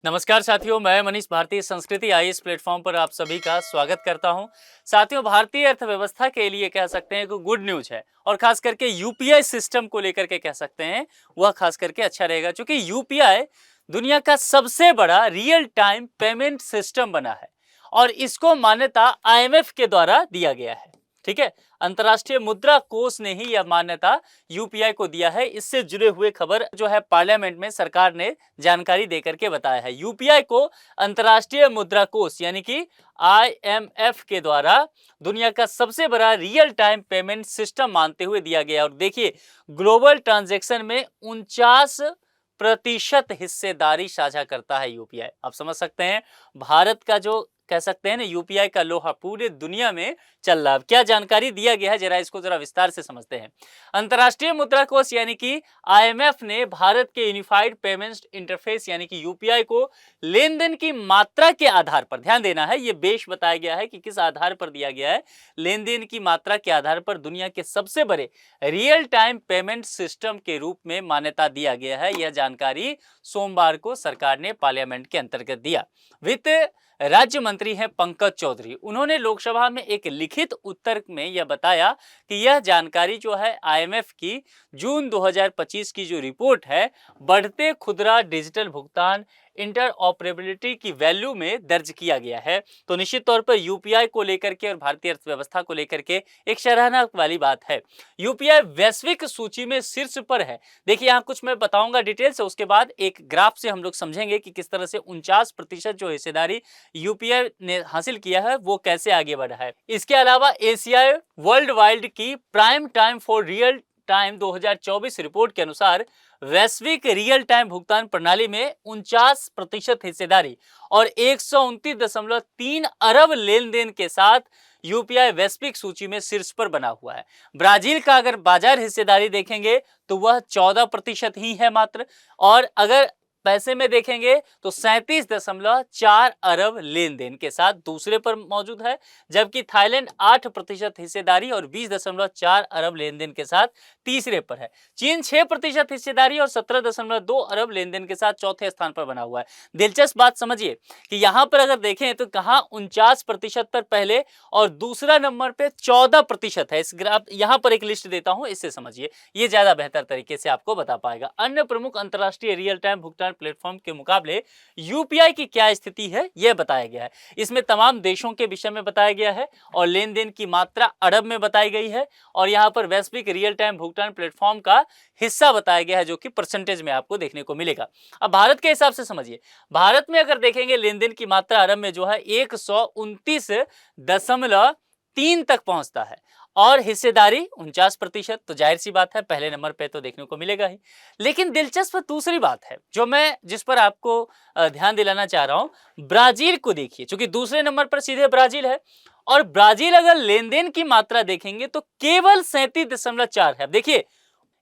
नमस्कार साथियों, मैं मनीष भारतीय संस्कृति आईएएस प्लेटफॉर्म पर आप सभी का स्वागत करता हूं। साथियों, भारतीय अर्थव्यवस्था के लिए कह सकते हैं कि गुड न्यूज है और खास करके यूपीआई सिस्टम को लेकर के कह सकते हैं वह खास करके अच्छा रहेगा, क्योंकि यूपीआई दुनिया का सबसे बड़ा रियल टाइम पेमेंट सिस्टम बना है और इसको मान्यता आईएमएफ के द्वारा दिया गया है। ठीक है, अंतर्राष्ट्रीय मुद्रा कोष ने ही यह मान्यता यूपीआई को दिया है। इससे जुड़े हुए खबर जो है पार्लियामेंट में सरकार ने जानकारी देकर के बताया है। यूपीआई को अंतर्राष्ट्रीय मुद्रा कोष यानी कि आईएमएफ के द्वारा दुनिया का सबसे बड़ा रियल टाइम पेमेंट सिस्टम मानते हुए दिया गया। और देखिए, ग्लोबल ट्रांजैक्शन में 49% हिस्सेदारी साझा करता है यूपीआई। आप समझ सकते हैं, भारत का जो कह सकते हैं ना यूपीआई का लोहा पूरे दुनिया में चल रहा है। क्या जानकारी दिया गया है, जरा इसको जरा विस्तार से समझते हैं। अंतर्राष्ट्रीय मुद्रा कोष यानी कि आईएमएफ ने भारत के यूनिफाइड पेमेंट्स इंटरफेस यानी कि यूपीआई को लेन देन की मात्रा के आधार पर, ध्यान देना है, यह बेश बताया गया है कि किस आधार पर दिया गया है, लेन देन की मात्रा के आधार पर दुनिया के सबसे बड़े रियल टाइम पेमेंट सिस्टम के रूप में मान्यता दिया गया है। यह जानकारी सोमवार को सरकार ने पार्लियामेंट के अंतर्गत दिया। वित्त राज्य मंत्री हैं पंकज चौधरी, उन्होंने लोकसभा में एक लिखित उत्तर में यह बताया कि यह जानकारी जो है आईएमएफ की जून 2025 की जो रिपोर्ट है, बढ़ते खुदरा डिजिटल भुगतान इंटरऑपरेबिलिटी की वैल्यू में दर्ज किया गया है। तो निश्चित तौर पर यूपीआई को लेकर के और भारतीय अर्थव्यवस्था को लेकर के एक सराहना वाली बात है। यूपीआई वैश्विक सूची में शीर्ष पर है। देखिए, यहाँ कुछ मैं बताऊंगा डिटेल से, उसके बाद एक ग्राफ से हम लोग समझेंगे कि किस तरह से 49% जो हिस्सेदारी यूपीआई ने हासिल किया है वो कैसे आगे बढ़ा है। इसके अलावा एशियाई वर्ल्ड वाइड की prime time for real time 2024 report के अनुसार वैश्विक रियल टाइम भुगतान प्रणाली में 49% हिस्सेदारी और 129.3 अरब लेन देन के साथ यूपीआई वैश्विक सूची में शीर्ष पर बना हुआ है। ब्राजील का अगर बाजार हिस्सेदारी देखेंगे तो वह 14% ही है मात्र, और अगर पैसे में देखेंगे तो 37.4 अरब लेन देन के साथ दूसरे पर मौजूद है, जबकि थाईलैंड 8% हिस्सेदारी और 20.4 अरब लेन देन के साथ तीसरे पर है। चीन 6% हिस्सेदारी और 17.2 अरब लेन देन के साथ चौथे स्थान पर बना हुआ है। दिलचस्प बात समझिए कि यहां पर अगर देखें तो कहां 49% पर पहले और दूसरा नंबर पे 14% है। इस ग्राफ यहां पर एक लिस्ट देता हूं, इससे समझिए, ये ज्यादा बेहतर तरीके से आपको बता पाएगा। अन्य प्रमुख अंतरराष्ट्रीय रियल टाइम भुगतान प्लेटफॉर्म के मुकाबले यूपीआई की क्या स्थिति है यह बताया गया है। इसमें तमाम देशों के विषय में बताया गया है और लेन देन की मात्रा अरब में बताई गई है, और यहां पर वैश्विक रियल टाइम भुगतान प्लेटफॉर्म का हिस्सा बताया गया है जो कि परसेंटेज में आपको देखने को मिलेगा। अब भारत के हिसाब से समझिए, भारत में अगर देखेंगे लेन देन की मात्रा अरब में जो है 129.3 तक पहुंचता है और हिस्सेदारी 49%। तो जाहिर सी बात है पहले नंबर पे तो देखने को मिलेगा ही। लेकिन दिलचस्प दूसरी बात है जो मैं जिस पर आपको ध्यान दिलाना चाह रहा हूं, ब्राजील को देखिए, क्योंकि दूसरे नंबर पर सीधे ब्राजील है, और ब्राजील अगर लेन देन की मात्रा देखेंगे तो केवल 37.4 है। देखिए,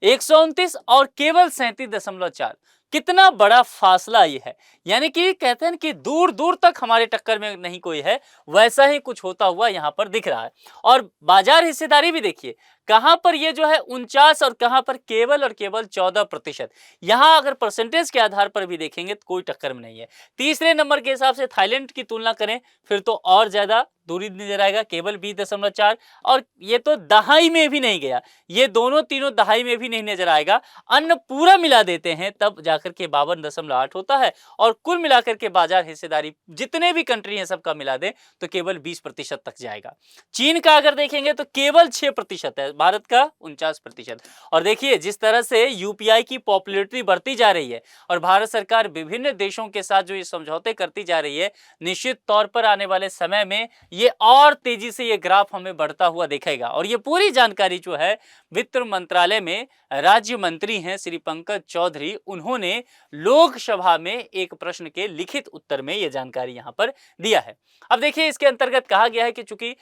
129 और केवल 37.4, कितना बड़ा फासला ये है। यानी कि कहते हैं कि दूर दूर तक हमारे टक्कर में नहीं कोई है, वैसा ही कुछ होता हुआ यहां पर दिख रहा है। और बाजार हिस्सेदारी भी देखिए, कहां पर ये जो है 49 और कहां पर केवल और केवल 14%। यहां अगर परसेंटेज के आधार पर भी देखेंगे तो कोई टक्कर में नहीं है। तीसरे नंबर के हिसाब से थाईलैंड की तुलना करें फिर तो और ज्यादा दूरी नजर आएगा, केवल 20.4, और ये तो दहाई में भी नहीं गया, ये दोनों तीनों दहाई में भी नहीं नजर आएगा। अन्य पूरा मिला देते हैं तब जाकर के 52.8 होता है, और कुल मिलाकर के बाजार हिस्सेदारी जितने भी कंट्री हैं सबका मिला दें तो केवल 20% तक जाएगा। चीन का अगर देखेंगे तो केवल 6% है, भारत का 49%। और देखिए, जिस तरह से यूपीआई की पॉपुलैरिटी बढ़ती जा रही है और भारत सरकार विभिन्न देशों के साथ जो ये समझौते करती जा रही है, निश्चित तौर पर आने वाले समय में ये और तेजी से ये ग्राफ हमें बढ़ता हुआ दिखेगा। और ये पूरी जानकारी जो है वित्त मंत्रालय में राज्य मंत्री हैं श्री पंकज चौधरी, उन्होंने लोकसभा में एक प्रश्न के लिखित उत्तर में ये जानकारी यहां पर दिया है। अब देखिए, इसके अंतर्गत कहा गया है कि चूंकि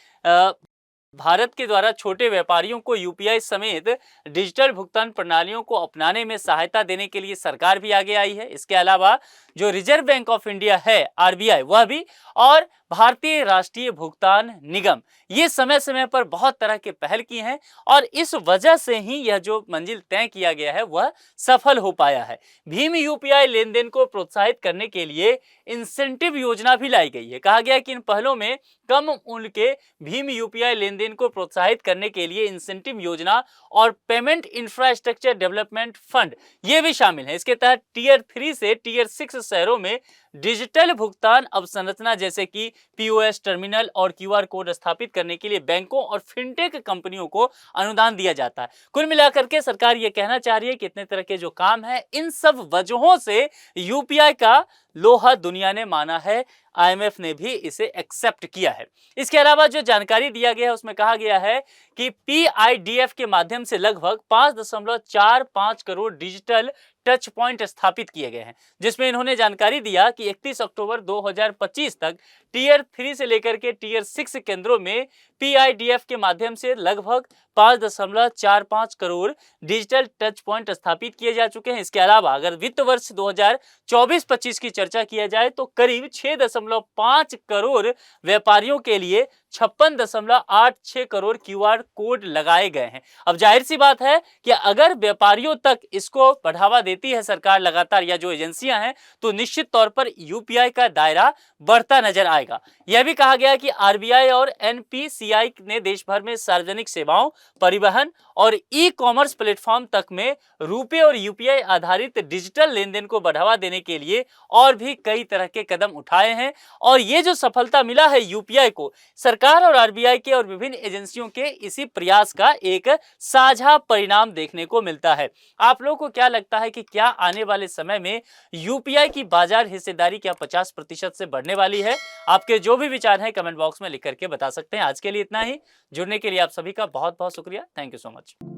भारत के द्वारा छोटे व्यापारियों को यूपीआई समेत डिजिटल भुगतान प्रणालियों को अपनाने में सहायता देने के लिए सरकार भी आगे आई है। इसके अलावा जो रिजर्व बैंक ऑफ इंडिया है, आरबीआई, वह भी और भारतीय राष्ट्रीय भुगतान निगम ये समय समय पर बहुत तरह के पहल की हैं और इस वजह से ही यह जो मंजिल तय किया गया है वह सफल हो पाया है। भीम यूपीआई लेन देन को प्रोत्साहित करने के लिए इंसेंटिव योजना भी लाई गई है। कहा गया कि इन पहलों में कम मूल्य के भीम यूपीआई लेन देन को प्रोत्साहित करने के लिए इंसेंटिव योजना और पेमेंट इंफ्रास्ट्रक्चर डेवलपमेंट फंड ये भी शामिल है। इसके तहत टीयर 3 से टीयर 6 शहरों में डिजिटल भुगतान अवसंरचना जैसे कि पीओएस टर्मिनल और क्यूआर कोड स्थापित करने के लिए बैंकों और फिनटेक कंपनियों को अनुदान दिया जाता है। कुल मिलाकर के सरकार ये कहना चाह रही है कि इतने तरह के जो काम है इन सब वजहों से यूपीआई का लोहा दुनिया ने माना है, आईएमएफ ने भी इसे एक्सेप्ट किया है। इसके अलावा जो जानकारी दिया गया है उसमें कहा गया है कि पीआईडीएफ के माध्यम से लगभग 5.45 करोड़ डिजिटल टच पॉइंट स्थापित किए गए हैं, जिसमें इन्होंने जानकारी दिया कि 31 अक्टूबर 2025 तक टीयर 3 से लेकर के टीयर 6 केंद्रों में पीआईडीएफ के माध्यम से लगभग 5.45 करोड़ डिजिटल टच पॉइंट स्थापित किए जा चुके हैं। इसके अलावा अगर वित्त वर्ष 2024-25 की चर्चा किया जाए तो करीब 6.5 करोड़ व्यापारियों के लिए 56.86 करोड़ क्यूआर कोड लगाए गए हैं। अब जाहिर सी बात है कि अगर व्यापारियों तक इसको बढ़ावा देती है सरकार लगातार या जो एजेंसियां हैं तो निश्चित तौर पर यूपीआई का दायरा बढ़ता नजर आएगा। यह भी कहा गया कि आरबीआई और एनपीसीआई ने देश भर में सार्वजनिक सेवाओं, परिवहन और ई कॉमर्स प्लेटफॉर्म तक में रुपए और यूपीआई आधारित डिजिटल लेन देन को बढ़ावा देने के लिए और भी कई तरह के कदम उठाए हैं और ये जो सफलता मिला है यूपीआई को, सरकार और आरबीआई के और विभिन्न एजेंसियों के इसी प्रयास का एक साझा परिणाम देखने को मिलता है। आप लोगों को क्या लगता है कि क्या आने वाले समय में यूपीआई की बाजार हिस्सेदारी क्या 50% से बढ़ने वाली है? आपके जो भी विचार हैं कमेंट बॉक्स में लिख करके बता सकते हैं। आज के लिए इतना ही। जुड़ने के लिए आप सभी का बहुत बहुत शुक्रिया। Thank you so much.